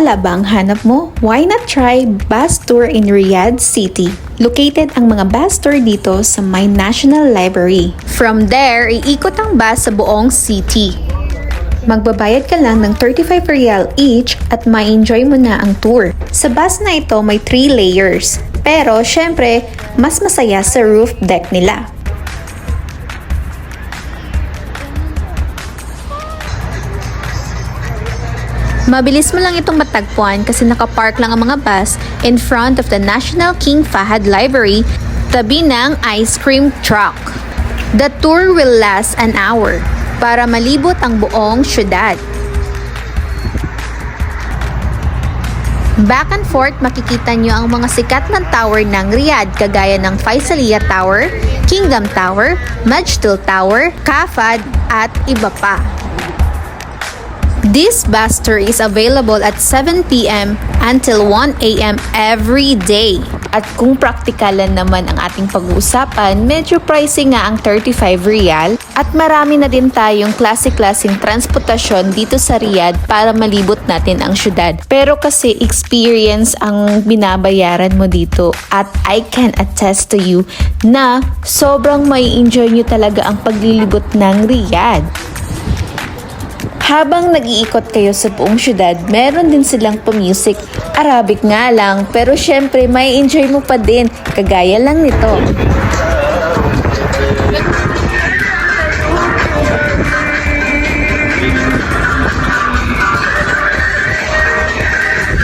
Tala ba ang hanap mo? Why not try bus tour in Riyadh City? Located ang mga bus tour dito sa may National Library. From there, iikot ang bus sa buong city. Magbabayad ka lang ng 35 riyal each at ma-enjoy mo na ang tour. Sa bus na ito may 3 layers. Pero syempre, mas masaya sa roof deck nila. Mabilis mo lang itong matagpuan kasi nakapark lang ang mga bus in front of the National King Fahad Library, tabi ng ice cream truck. The tour will last an hour para malibot ang buong syudad. Back and forth makikita nyo ang mga sikat ng tower ng Riyadh kagaya ng Faisaliya Tower, Kingdom Tower, Majtul Tower, Kafad at iba pa. This bus tour is available at 7 p.m. until 1 a.m. every day. At kung praktikalan naman ang ating pag-uusapan, medyo pricey nga ang 35 riyal at marami na din tayong klase-klaseng transportasyon dito sa Riyadh para malibot natin ang syudad. Pero kasi experience ang binabayaran mo dito at I can attest to you na sobrang may enjoy nyo talaga ang paglilibot ng Riyadh. Habang nag-iikot kayo sa buong syudad, meron din silang pa-music. Arabic nga lang, pero syempre may enjoy mo pa din, kagaya lang nito.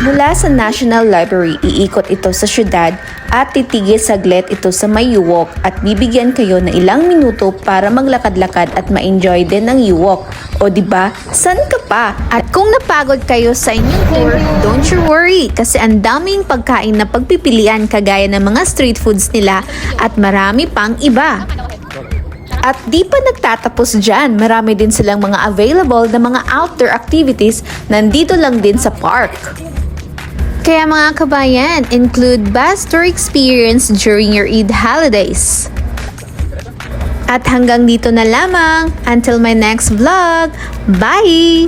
Mula sa National Library, iikot ito sa syudad at titigil saglit ito sa may U-Walk at bibigyan kayo ng ilang minuto para maglakad-lakad at ma-enjoy din ang U-Walk. O diba, san ka pa? At kung napagod kayo sa inyong tour, don't you worry kasi ang daming pagkain na pagpipilian kagaya ng mga street foods nila at marami pang iba. At di pa nagtatapos dyan, marami din silang mga available na mga outdoor activities nandito lang din sa park. Kaya mga kabayan, include bus tour experience during your Eid holidays. At hanggang dito na lamang. Until my next vlog. Bye!